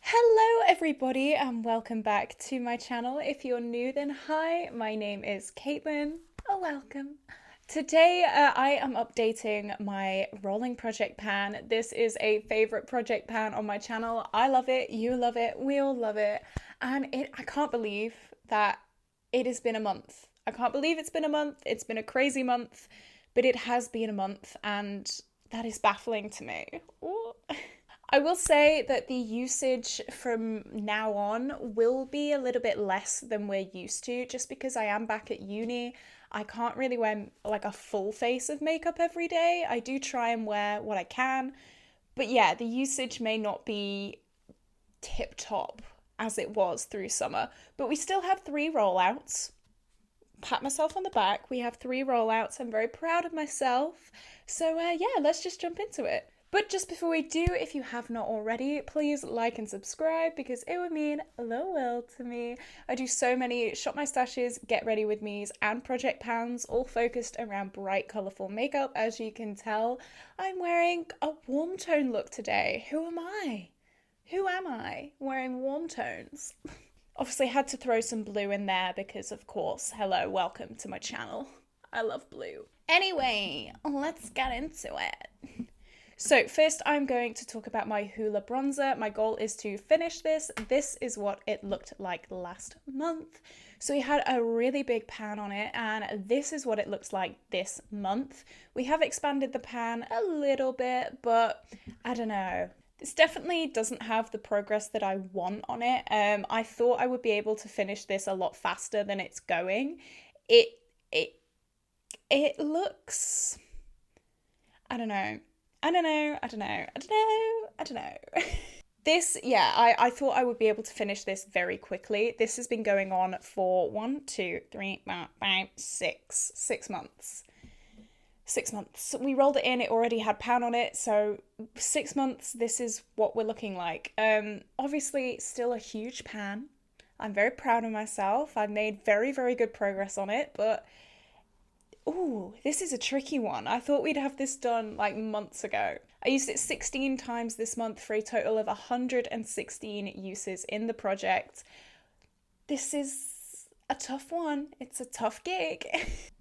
Hello everybody and welcome back to my channel. If you're new then hi, my name is Caitlin. Welcome. Today I am updating my rolling project pan. This is a favorite project pan on my channel. I love it, you love it, we all love it. And I can't believe that it has been a month. I can't believe it's been a month. It's been a crazy month, but it has been a month and that is baffling to me. Ooh. I will say that the usage from now on will be a little bit less than we're used to, just because I am back at uni. I can't really wear like a full face of makeup every day. I do try and wear what I can, but yeah, the usage may not be tip top as it was through summer. But we still have 3 rollouts. Pat myself on the back. We have 3 rollouts. I'm very proud of myself. So yeah, let's just jump into it. But just before we do, if you have not already, please like and subscribe because it would mean the world to me. I do so many shop my stashes, get ready with me's and project pans, all focused around bright, colourful makeup. As you can tell, I'm wearing a warm tone look today. Who am I? Who am I wearing warm tones? Obviously had to throw some blue in there because of course, hello, welcome to my channel. I love blue. Anyway, let's get into it. So first I'm going to talk about my Hoola bronzer. My goal is to finish this. This is what it looked like last month. So we had a really big pan on it and this is what it looks like this month. We have expanded the pan a little bit, but I don't know. This definitely doesn't have the progress that I want on it. I thought I would be able to finish this a lot faster than it's going. It it looks, I don't know. I don't know. This, yeah, I thought I would be able to finish this very quickly. This has been going on for 1, 2, 3, 4, 5, 6 months. 6 months. We rolled it in, it already had pan on it, so 6 months, this is what we're looking like. Obviously, still a huge pan. I'm very proud of myself. I've made very, very good progress on it, but ooh, this is a tricky one. I thought we'd have this done like months ago. I used it 16 times this month for a total of 116 uses in the project. This is a tough one. It's a tough gig.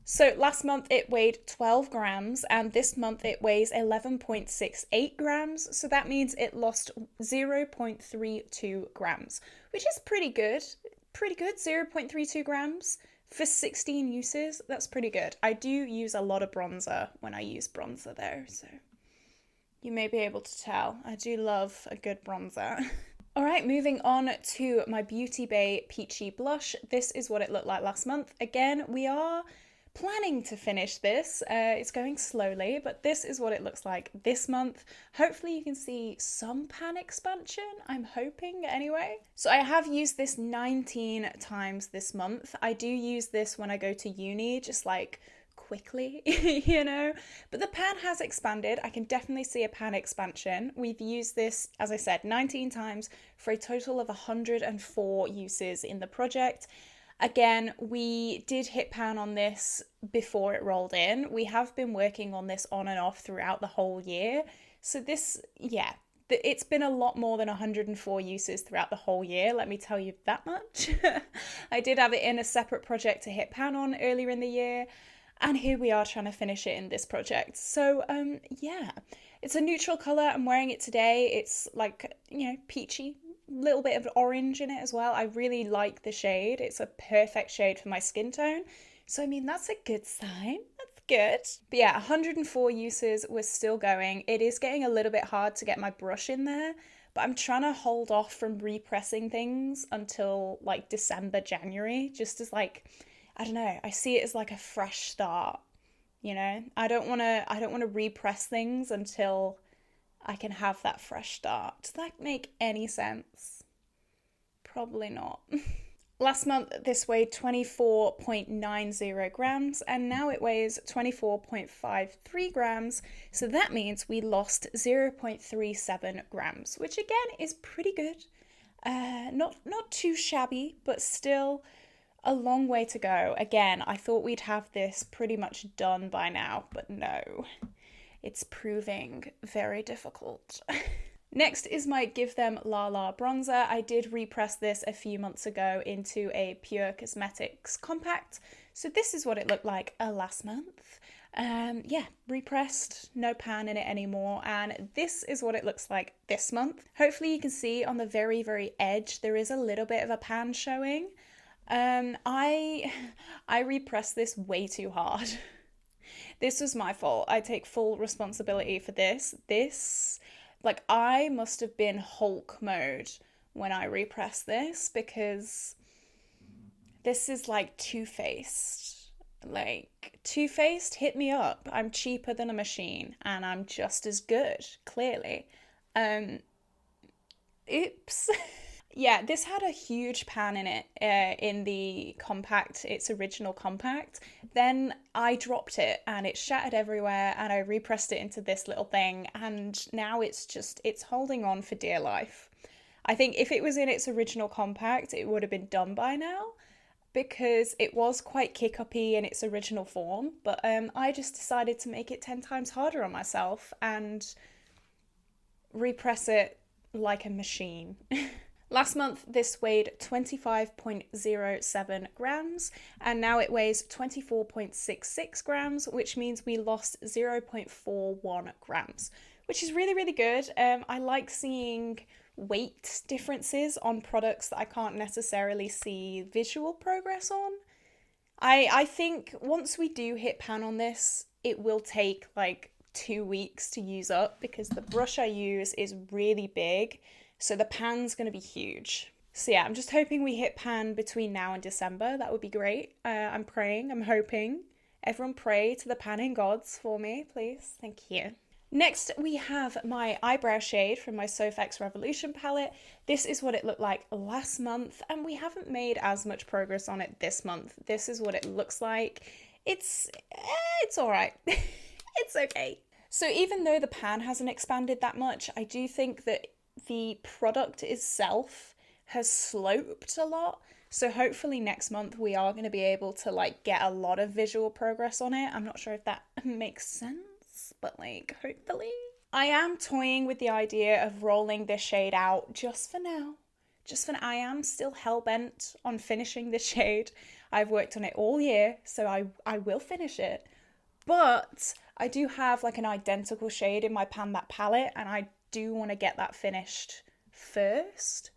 So last month it weighed 12 grams and this month it weighs 11.68 grams. So that means it lost 0.32 grams, which is pretty good. Pretty good, 0.32 grams. For 16 uses, that's pretty good. I do use a lot of bronzer when I use bronzer though, so you may be able to tell. I do love a good bronzer. Alright, moving on to my Beauty Bay Peachy Blush. This is what it looked like last month. Again, we are planning to finish this. It's going slowly, but this is what it looks like this month. Hopefully you can see some pan expansion, I'm hoping anyway. So I have used this 19 times this month. I do use this when I go to uni, just like quickly, you know, but the pan has expanded. I can definitely see a pan expansion. We've used this, as I said, 19 times for a total of 104 uses in the project. Again, we did hit pan on this before it rolled in. We have been working on this on and off throughout the whole year. So this, yeah, it's been a lot more than 104 uses throughout the whole year, let me tell you that much. I did have it in a separate project to hit pan on earlier in the year, and here we are trying to finish it in this project. So, yeah, it's a neutral colour. I'm wearing it today. It's like, you know, peachy. Little bit of orange in it as well. I really like the shade. It's a perfect shade for my skin tone. So, I mean, that's a good sign. That's good. But yeah, 104 uses. We're still going. It is getting a little bit hard to get my brush in there, but I'm trying to hold off from repressing things until like December, January, just as like, I don't know, I see it as like a fresh start, you know? I don't want to repress things until I can have that fresh start. Does that make any sense? Probably not. Last month, this weighed 24.90 grams, and now it weighs 24.53 grams. So that means we lost 0.37 grams, which again is pretty good. Not too shabby, but still a long way to go. Again, I thought we'd have this pretty much done by now, but no. It's proving very difficult. Next is my Give Them La La bronzer. I did repress this a few months ago into a Pure Cosmetics compact. So this is what it looked like last month. Yeah, repressed, no pan in it anymore, and this is what it looks like this month. Hopefully you can see on the very, very edge there is a little bit of a pan showing. I repressed this way too hard. This was my fault. I take full responsibility for this. Like, I must have been Hulk mode when I repressed this, because this is like Too Faced. Like, Too Faced, hit me up. I'm cheaper than a machine and I'm just as good, clearly. Oops. Yeah, this had a huge pan in it in the compact, its original compact. Then I dropped it and it shattered everywhere, and I repressed it into this little thing, and now it's holding on for dear life. I think if it was in its original compact, it would have been done by now, because it was quite kick-uppy in its original form, but I just decided to make it 10 times harder on myself and repress it like a machine. Last month, this weighed 25.07 grams, and now it weighs 24.66 grams, which means we lost 0.41 grams, which is really, really good. I like seeing weight differences on products that I can't necessarily see visual progress on. I think once we do hit pan on this, it will take like 2 weeks to use up, because the brush I use is really big, so the pan's going to be huge. So yeah, I'm just hoping we hit pan between now and December. That would be great. I'm praying, I'm hoping. Everyone pray to the panning gods for me, please. Thank you. Next, we have my eyebrow shade from my Sofx Revolution palette. This is what it looked like last month, and we haven't made as much progress on it this month. This is what it looks like. It's all right. It's okay. So even though the pan hasn't expanded that much, I do think that the product itself has sloped a lot. So hopefully next month we are going to be able to like get a lot of visual progress on it. I'm not sure if that makes sense, but like hopefully. I am toying with the idea of rolling this shade out just for now. I am still hell-bent on finishing this shade. I've worked on it all year, so I will finish it. But I do have like an identical shade in my Pan That palette, and I do want to get that finished first.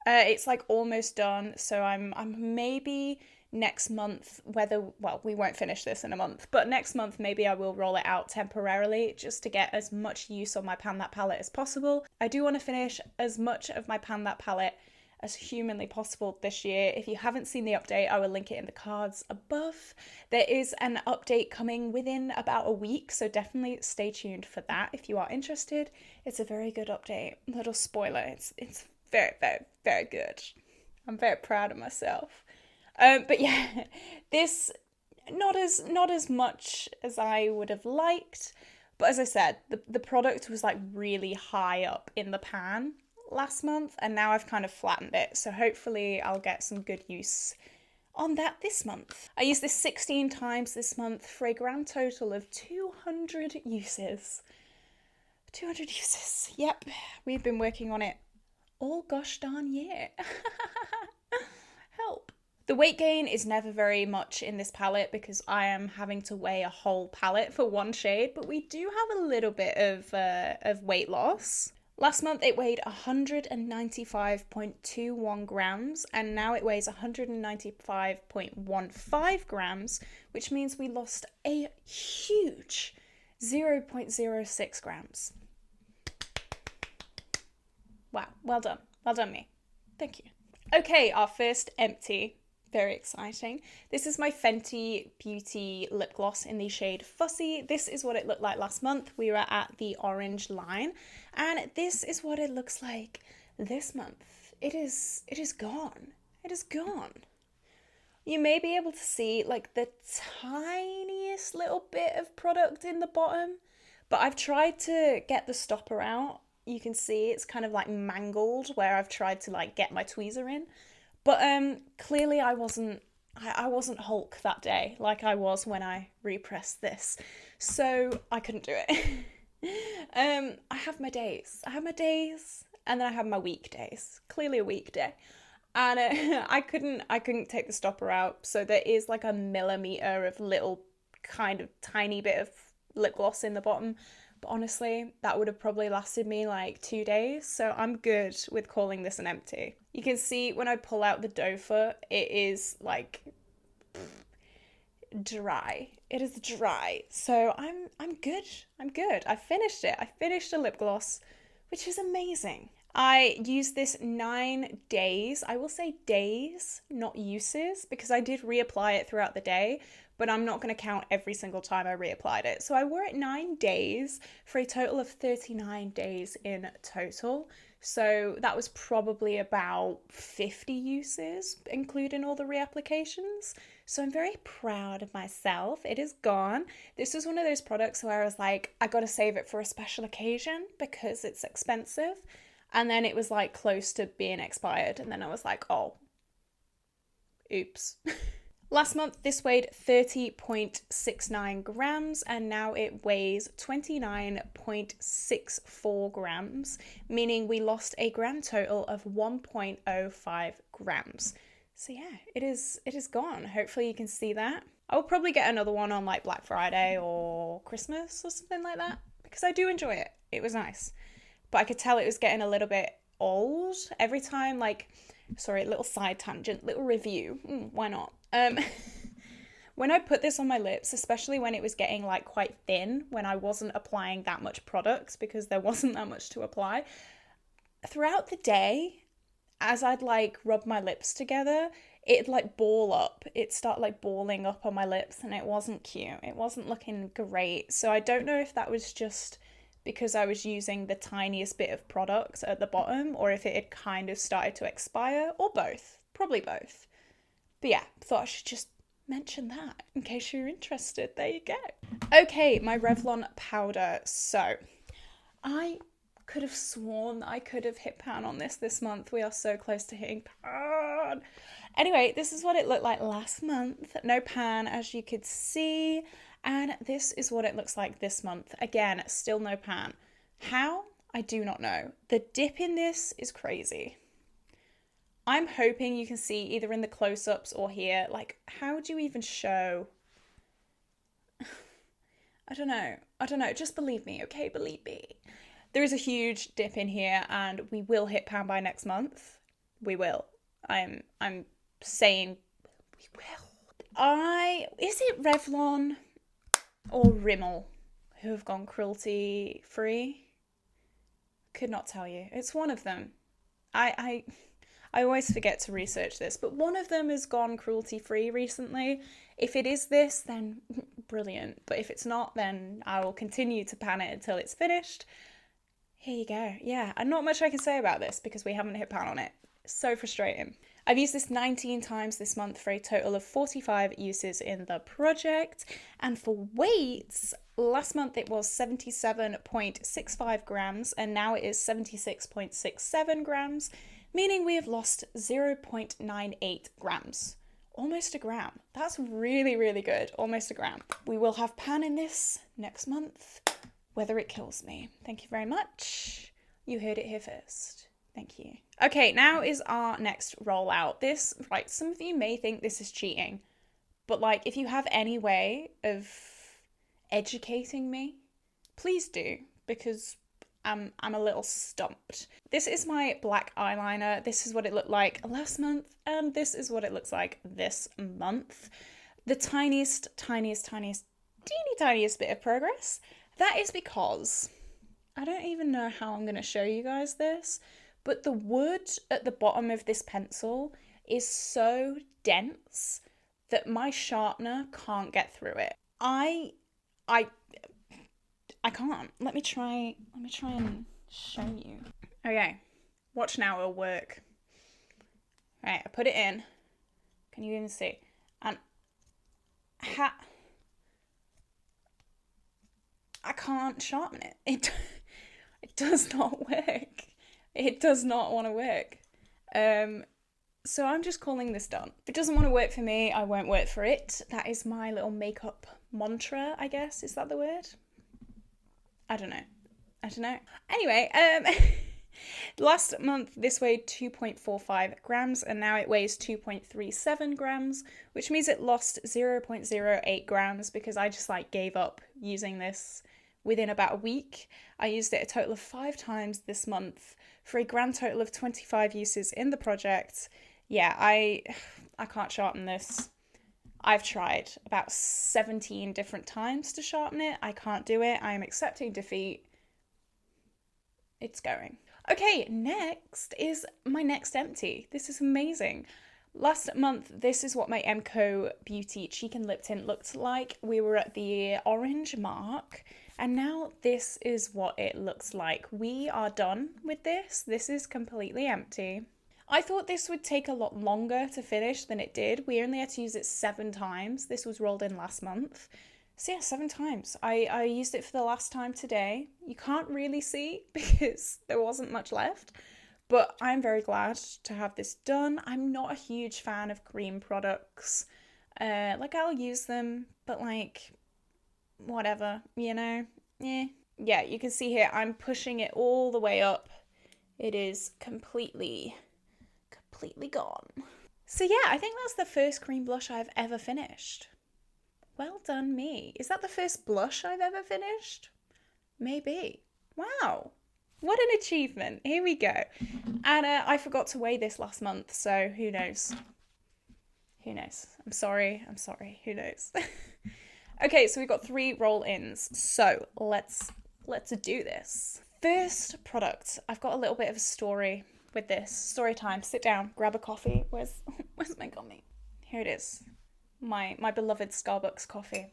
It's like almost done, so I'm maybe next month, we won't finish this in a month, but next month maybe I will roll it out temporarily just to get as much use on my Pan That palette as possible. I do want to finish as much of my Pan That palette as humanly possible this year. If you haven't seen the update, I will link it in the cards above. There is an update coming within about a week, so definitely stay tuned for that if you are interested. It's a very good update. Little spoiler, it's very, very, very good. I'm very proud of myself. But yeah, this not as much as I would have liked, but as I said, the product was like really high up in the pan last month, and now I've kind of flattened it, so hopefully I'll get some good use on that this month. I used this 16 times this month for a grand total of 200 uses. 200 uses. Yep, we've been working on it all gosh darn year. Help. The weight gain is never very much in this palette because I am having to weigh a whole palette for one shade, but we do have a little bit of weight loss. Last month it weighed 195.21 grams, and now it weighs 195.15 grams, which means we lost a huge 0.06 grams. Wow, well done. Well done me. Thank you. Okay, our first empty. Very exciting. This is my Fenty Beauty lip gloss in the shade Fussy. This is what it looked like last month. We were at the orange line, and this is what it looks like this month. It is gone. It is gone. You may be able to see like the tiniest little bit of product in the bottom, but I've tried to get the stopper out. You can see it's kind of like mangled where I've tried to like get my tweezer in. But clearly I wasn't Hulk that day like I was when I repressed this. So I couldn't do it. I have my days. I have my days, and then I have my weekdays. Clearly a weekday. And I couldn't take the stopper out, so there is like a millimeter of little kind of tiny bit of lip gloss in the bottom. But honestly, that would have probably lasted me like 2 days, so I'm good with calling this an empty. You can see when I pull out the doe foot, it is like dry. It is dry. So I'm good. I'm good. I finished it. I finished a lip gloss, which is amazing. I used this 9 days. I will say days, not uses, because I did reapply it throughout the day, but I'm not going to count every single time I reapplied it. So I wore it 9 days for a total of 39 days in total. So that was probably about 50 uses, including all the reapplications. So I'm very proud of myself. It is gone. This was one of those products where I was like, I got to save it for a special occasion because it's expensive. And then it was like close to being expired. And then I was like, oh, oops. Last month, this weighed 30.69 grams, and now it weighs 29.64 grams, meaning we lost a grand total of 1.05 grams. So yeah, it is gone. Hopefully you can see that. I'll probably get another one on like Black Friday or Christmas or something like that, because I do enjoy it. It was nice. But I could tell it was getting a little bit old every time, like, sorry, little side tangent, little review. Why not? When I put this on my lips, especially when it was getting like quite thin, when I wasn't applying that much product because there wasn't that much to apply, throughout the day, as I'd like rub my lips together, it'd like ball up. It'd start like balling up on my lips, and it wasn't cute. It wasn't looking great. So I don't know if that was just because I was using the tiniest bit of product at the bottom, or if it had kind of started to expire, or both. Probably both. But yeah, thought I should just mention that in case you're interested. There you go. Okay, my Revlon powder. So I could have sworn I could have hit pan on this month. We are so close to hitting pan. Anyway, this is what it looked like last month. No pan, as you could see. And this is what it looks like this month. Again, still no pan. How? I do not know. The dip in this is crazy. I'm hoping you can see either in the close-ups or here, like, how do you even show? I don't know. Just believe me, okay? Believe me. There is a huge dip in here, and we will hit pan by next month. We will. I'm saying we will. Is it Revlon or Rimmel who have gone cruelty-free? Could not tell you. It's one of them. I always forget to research this, but one of them has gone cruelty-free recently. If it is this, then brilliant. But if it's not, then I will continue to pan it until it's finished. Here you go. Yeah, and not much I can say about this because we haven't hit pan on it. So frustrating. I've used this 19 times this month for a total of 45 uses in the project. And for weights, last month it was 77.65 grams, and now it is 76.67 grams. Meaning we have lost 0.98 grams. Almost a gram. That's really, really good. Almost a gram. We will have pan in this next month, whether it kills me. Thank you very much. You heard it here first. Thank you. Okay, now is our next rollout. This, right, some of you may think this is cheating, but like, if you have any way of educating me, please do, because I'm a little stumped. This is my black eyeliner. This is what it looked like last month, and this is what it looks like this month. The tiniest bit of progress. That is because I don't even know how I'm going to show you guys this, but the wood at the bottom of this pencil is so dense that my sharpener can't get through it. I can't. Let me try and show you. Okay, watch now, it'll work. Right, I put it in. Can you even see? And I can't sharpen it. It does not work. It does not want to work. So I'm just calling this done. If it doesn't want to work for me, I won't work for it. That is my little makeup mantra, I guess. Is that the word? I don't know. Anyway, last month this weighed 2.45 grams and now it weighs 2.37 grams, which means it lost 0.08 grams because I just like gave up using this within about a week. I used it a total of 5 times this month for a grand total of 25 uses in the project. Yeah, I can't sharpen this. I've tried about 17 different times to sharpen it. I can't do it. I am accepting defeat. It's going. Okay, next is my next empty. This is amazing. Last month, this is what my Emco Beauty Cheek and Lip Tint looked like. We were at the orange mark, and now this is what it looks like. We are done with this. This is completely empty. I thought this would take a lot longer to finish than it did. We only had to use it 7 times. This was rolled in last month. So yeah, 7 times. I used it for the last time today. You can't really see because there wasn't much left. But I'm very glad to have this done. I'm not a huge fan of cream products. Like, I'll use them, but like, whatever, you know? Yeah, you can see here, I'm pushing it all the way up. It is completely gone. So yeah, I think that's the first cream blush I've ever finished. Well done me. Is that the first blush I've ever finished? Maybe. Wow. What an achievement. Here we go. And I forgot to weigh this last month, so who knows? Who knows? I'm sorry. Who knows? Okay, so we've got 3 roll-ins. So let's do this. First product. I've got a little bit of a story with this. Story time. Sit down, grab a coffee. Where's my gummy? Here it is. My beloved Starbucks coffee.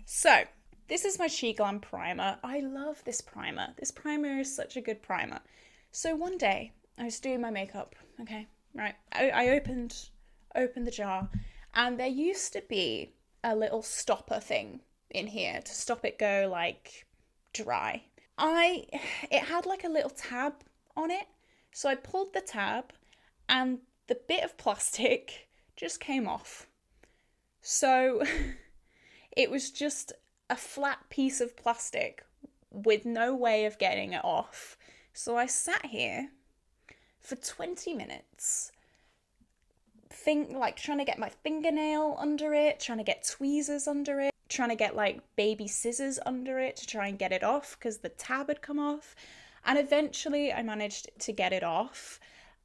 So, this is my She Glam primer. I love this primer. This primer is such a good primer. So one day, I was doing my makeup, okay? Right. I opened the jar, and there used to be a little stopper thing in here to stop it go, like, dry. It had, like, a little tab on it. So I pulled the tab, and the bit of plastic just came off. So it was just a flat piece of plastic with no way of getting it off. So I sat here for 20 minutes, trying to get my fingernail under it, trying to get tweezers under it, trying to get like baby scissors under it to try and get it off because the tab had come off. And eventually I managed to get it off.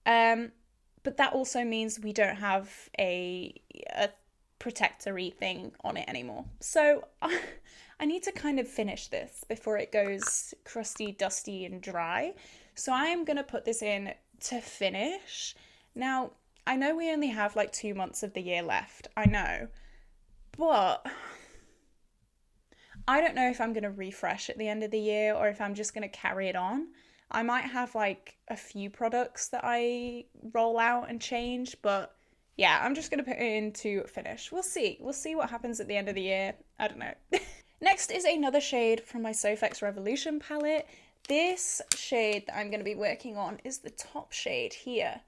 But that also means we don't have a protectory thing on it anymore. So I need to kind of finish this before it goes crusty, dusty, and dry. So I am going to put this in to finish. Now, I know we only have like 2 months of the year left. I know. But I don't know if I'm going to refresh at the end of the year or if I'm just going to carry it on. I might have like a few products that I roll out and change, but yeah, I'm just going to put it in to finish. We'll see. We'll see what happens at the end of the year. I don't know. Next is another shade from my Sofx Revolution palette. This shade that I'm going to be working on is the top shade here.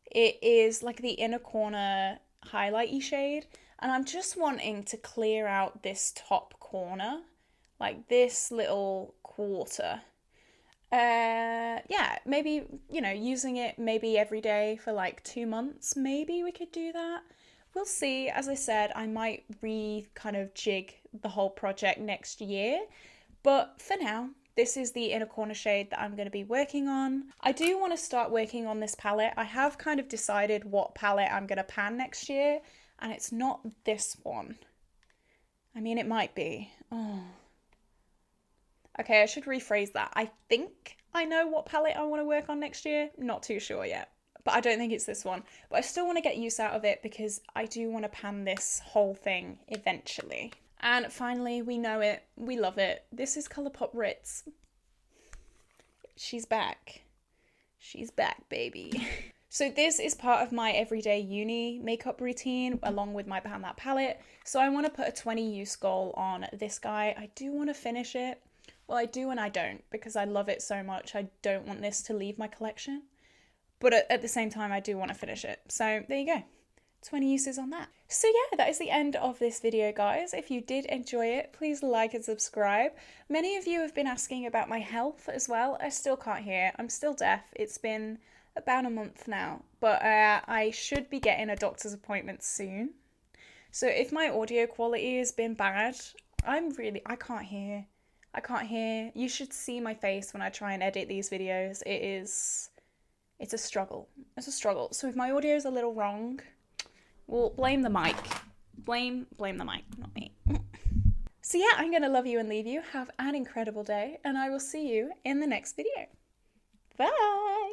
It is like the inner corner highlighty shade. And I'm just wanting to clear out this top corner, like this little quarter. Yeah, maybe, using it maybe every day for like 2 months, maybe we could do that. We'll see. As I said, I might kind of jig the whole project next year. But for now, this is the inner corner shade that I'm going to be working on. I do want to start working on this palette. I have kind of decided what palette I'm going to pan next year, and it's not this one. I mean, it might be. Oh. Okay, I should rephrase that. I think I know what palette I want to work on next year. Not too sure yet. But I don't think it's this one. But I still want to get use out of it because I do want to pan this whole thing eventually. And finally, we know it. We love it. This is Colourpop Ritz. She's back. She's back, baby. So this is part of my everyday uni makeup routine along with my Pan That palette. So I want to put a 20 use goal on this guy. I do want to finish it. Well, I do and I don't because I love it so much. I don't want this to leave my collection. But at the same time, I do want to finish it. So there you go. 20 uses on that. So yeah, that is the end of this video, guys. If you did enjoy it, please like and subscribe. Many of you have been asking about my health as well. I still can't hear. I'm still deaf. It's been about a month now, but I should be getting a doctor's appointment soon. So if my audio quality has been bad, I can't hear. I can't hear. You should see my face when I try and edit these videos. It's a struggle. It's a struggle. So if my audio is a little wrong, well, blame the mic. Blame the mic, not me. So yeah, I'm gonna love you and leave you. Have an incredible day, and I will see you in the next video. Bye!